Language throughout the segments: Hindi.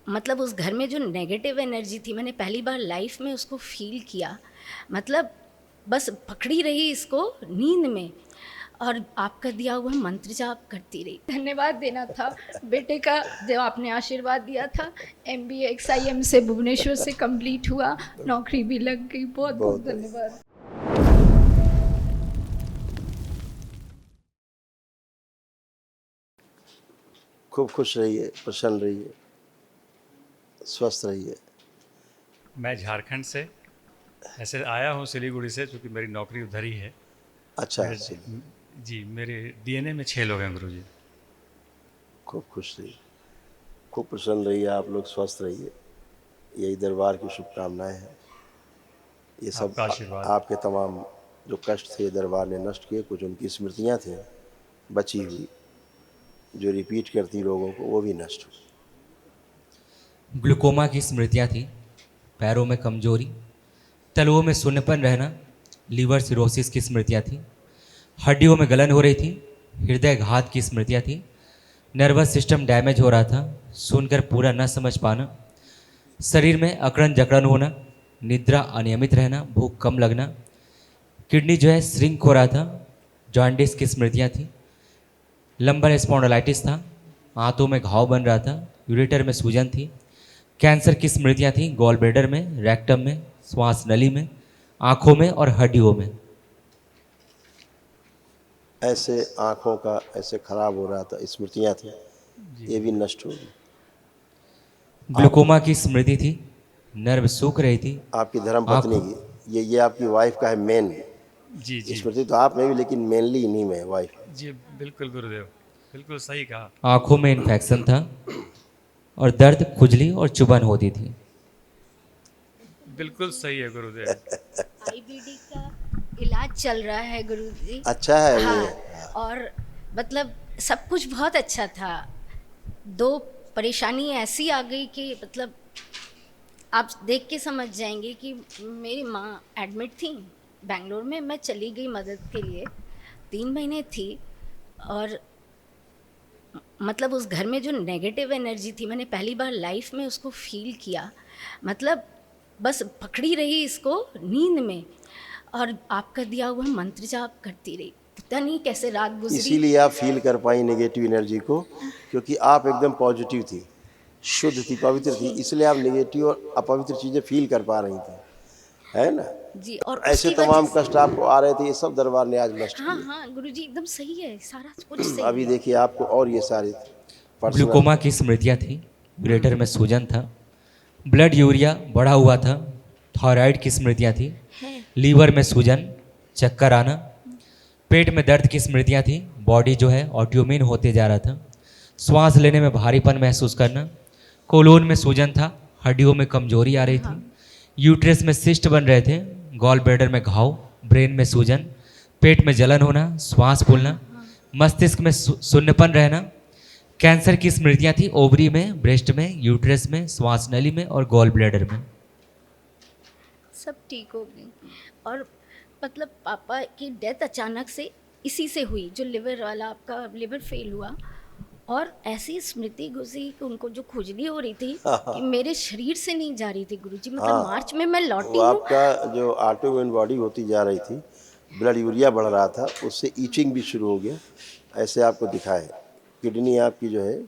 मतलब उस घर में जो नेगेटिव एनर्जी थी, मैंने पहली बार लाइफ में उसको फील किया। मतलब बस पकड़ी रही इसको नींद में, और आपका दिया हुआ मंत्र जाप करती रही। धन्यवाद देना था बेटे का, जो आपने आशीर्वाद दिया था। MBA XIM से भुवनेश्वर से कंप्लीट हुआ, नौकरी भी लग गई। बहुत बहुत बहुत बढ़िया। धन्यवाद। खूब खुश रहिए, प्रसन्न रहिए, स्वस्थ रहिए। मैं झारखंड से ऐसे आया हूँ सिलीगुड़ी से, क्योंकि मेरी नौकरी उधर ही है। अच्छा है, मेरे चलिए। जी, मेरे DNA में 6 लोग हैं गुरुजी। खूब खुश रहिए, खूब प्रसन्न रहिए, आप लोग स्वस्थ रहिए। यही दरबार की शुभकामनाएं हैं। ये सब आपका आशीर्वाद। आपके तमाम जो कष्ट थे दरबार ने नष्ट किए। कुछ उनकी स्मृतियां थी बची हुई, जो रिपीट करती लोगों को, वो भी नष्ट हुई। ग्लूकोमा की स्मृतियाँ थी, पैरों में कमजोरी, तलवों में सुन्नपन रहना, लीवर सिरोसिस की स्मृतियाँ थी, हड्डियों में गलन हो रही थी, हृदय घात की स्मृतियाँ थी, नर्वस सिस्टम डैमेज हो रहा था, सुनकर पूरा न समझ पाना, शरीर में अकड़न जकड़न होना, निद्रा अनियमित रहना, भूख कम लगना, किडनी जो है श्रिंक हो रहा था, जॉन्डिस की स्मृतियाँ थी, लंबर स्पॉन्डिलाइटिस था, हाथों में घाव बन रहा था, यूरेटर में सूजन थी, कैंसर की स्मृतियाँ थी, गॉल ब्लैडर में, रेक्टम में, श्वास नली में, आँखों में और हड्डियों में। ऐसे आँखों का ऐसे खराब हो रहा था, स्मृतियां थी, जी ये भी नष्ट होगी। आप ग्लूकोमा की स्मृति थी, नर्व सूख रही थी, आपकी धर्म पत्नी आँखों की, ये आपकी वाइफ का है मेन। जी जी स्मृति तो आप में भी, लेकिन मेनली इन्हीं में है, वाइफ। जी, बिल्कुल गुरुदेव, बिल्कुल सही कहा। आँखों में इन्फेक्शन था और दर्द, खुजली और चुभन होती थी। बिल्कुल सही है गुरुदेव। IBD का इलाज चल रहा है गुरुजी। अच्छा है ये। हाँ, और मतलब सब कुछ बहुत अच्छा था। दो परेशानी ऐसी आ गई कि मतलब आप देख के समझ जाएंगे कि मेरी माँ एडमिट थी बेंगलोर में, मैं चली गई मदद के लिए, 3 महीने थी। और मतलब उस घर में जो नेगेटिव एनर्जी थी, मैंने पहली बार लाइफ में उसको फील किया। मतलब बस पकड़ी रही इसको नींद में, और आपका दिया हुआ मंत्र जाप करती रही। पता नहीं कैसे रात गुजरी। इसीलिए आप फील कर पाई नेगेटिव एनर्जी को, क्योंकि आप एकदम पॉजिटिव थी, शुद्ध थी, पवित्र थी, इसलिए आप नेगेटिव और अपवित्र चीज़ें फील कर पा रही थी, है ना। जी, तो और ऐसे उसकी वजह तमाम से। कष्ट आपको आ रहे थे, ये सब दरबार ने आज नष्ट हाँ किए। हाँ गुरुजी, एकदम सही है, सारा कुछ सही अभी है। देखिए आपको, और ये सारे पर्सनल। ग्लूकोमा की स्मृतियाँ थी, यूरेटर में सूजन था, ब्लड यूरिया बढ़ा हुआ था, थायराइड की स्मृतियाँ थी, है। लीवर में सूजन, चक्कर आना, पेट में दर्द की स्मृतियाँ थी, बॉडी जो है ऑटोइम्यून होते जा रहा था, श्वास लेने में भारीपन महसूस करना, कोलोन में सूजन था, हड्डियों में कमजोरी आ रही हाँ। थी, यूट्रस में सिस्ट बन रहे थे, गॉल ब्लैडर में घाव, ब्रेन में सूजन, पेट में जलन होना, श्वास फूलना, मस्तिष्क में शून्यपन रहना, कैंसर की स्मृतियाँ थी, ओवरी में, ब्रेस्ट में, यूट्रस में, श्वास नली में और गॉल ब्लैडर में। सब ठीक हो गई। और मतलब पापा की डेथ अचानक से इसी से हुई, जो लिवर वाला आपका लिवर फेल हुआ। और ऐसी स्मृति गुजरी कि उनको जो खुजली हो रही थी कि मेरे शरीर से नहीं जा रही थी गुरुजी। मतलब हाँ, मार्च में मैं वो लौटी हूँ। आपका जो ऑटोइम्यून बॉडी होती जा रही थी, ब्लड यूरिया बढ़ रहा था, उससे ईचिंग भी शुरू हो गया। ऐसे आपको दिखाए किडनी आपकी जो है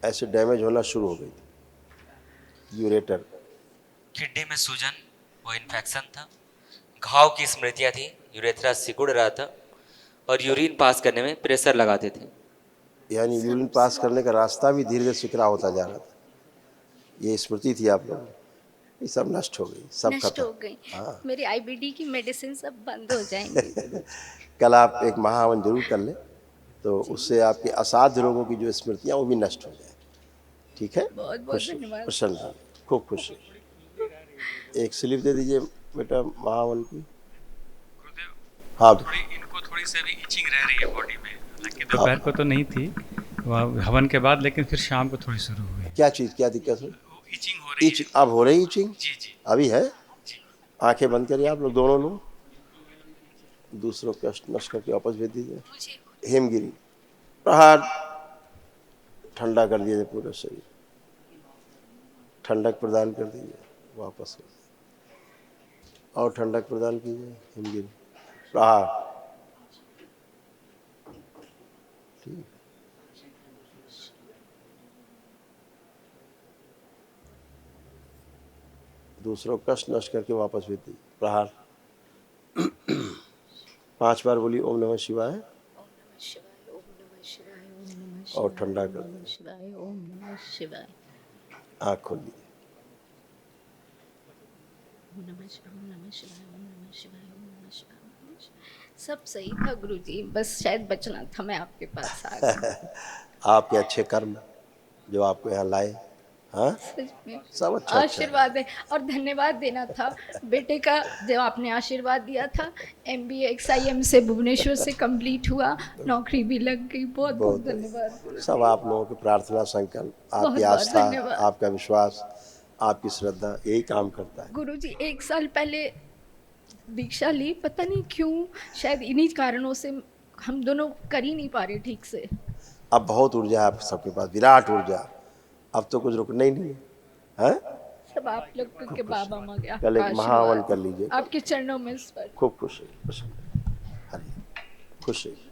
ऐसे डैमेज होना शुरू हो गई थी, यूरेटर। किडनी में सूजन, वो इन्फेक्शन था, घाव की स्मृतियाँ थी, यूरेथ्रा सिकुड़ रहा था और यूरिन पास करने में प्रेशर लगाते थे। यानी सब यूरिन पास करने का रास्ता भी धीरे धीरे सिकरा होता जा रहा था। ये स्मृति थी आप लोगों की, ये सब नष्ट हो गई, सब नष्ट खत्म। हो गई। हाँ, मेरी IBD की मेडिसिन सब बंद हो जाएंगी गुरुजी। कल आप एक महाहवन जरूर कर लें, तो उससे आपके असाध्य रोगों की जो स्मृतियाँ वो भी नष्ट हो जाए। ठीक है, बहुत बहुत खुश रहिए, धन्यवाद। प्रसन्न रहिए, खूब खुश रहिए। एक स्लिप दे दीजिए बेटा महाहवन की। गुरुदेव, हाँ इनको थोड़ी सी अभी इचिंग रह रही है बॉडी में, हालांकि हाँ। दोपहर को तो नहीं थी वहाँ हवन के बाद, लेकिन फिर शाम को थोड़ी शुरू हुई। क्या चीज़, क्या दिक्कत है? वो इचिंग हो रही ईच है। अब हो रही ईचिंग? जी जी अभी है? जी। आंखें बंद करिए आप लोग, दोनों लोग। दूसरों कष्ट नष्ट करके वापस भेज दीजिए। मुझे हेमगिरी प्रहार। ठंडा कर दीजिए पूरा शरीर, ठंडक प्रदान कर दीजिए, वापस हो और ठंडक प्रदान कीजिए। हिमगिरी प्रहार, ठीक। दूसरों को कष्ट नष्ट करके वापस भेज दीजिए। प्रहार 5 बार बोलिए ओम नमः शिवाय और ठंडा कर दीजिए। ओम नमः शिवाय, आँख खोल लीजिए। ओम नमः शिवाय, ओम नमः शिवाय, ओम नमः शिवाय, ओम नमः शिवाय, ओम नमः शिवाय। सब सही था गुरुजी, बस शायद बचना था, मैं आपके पास आ गई। आपके अच्छे कर्म जो आपको यहाँ लाए, हाँ सच में सब अच्छा आशीर्वाद है। और धन्यवाद देना था बेटे का, जब आपने आशीर्वाद दिया था। MBA XIM से भुवनेश्वर से कंप्लीट हुआ, नौकरी भी लग गई। बहुत बहुत धन्यवाद। सब आप लोगों की प्रार्थना, संकल्प, आपकी बहुत आस्था, धन्यवाद। आपका विश्वास, आपकी श्रद्धा यही काम करता है। गुरुजी 1 साल पहले दीक्षा ली, पता नहीं क्यों, शायद इन्हीं कारणों से हम दोनों कर ही नहीं पा रहे ठीक से। अब बहुत ऊर्जा है आप सबके पास, विराट ऊर्जा। अब तो कुछ रुकना ही नहीं है, हैं? सब आप लोग के बाबा माँ के कल एक आशीर्वाद, महावन कर लीजिए। आपके चरणों में स्पर्श। खूब खुश रहिए, खुश रहिए, खुश रहिए।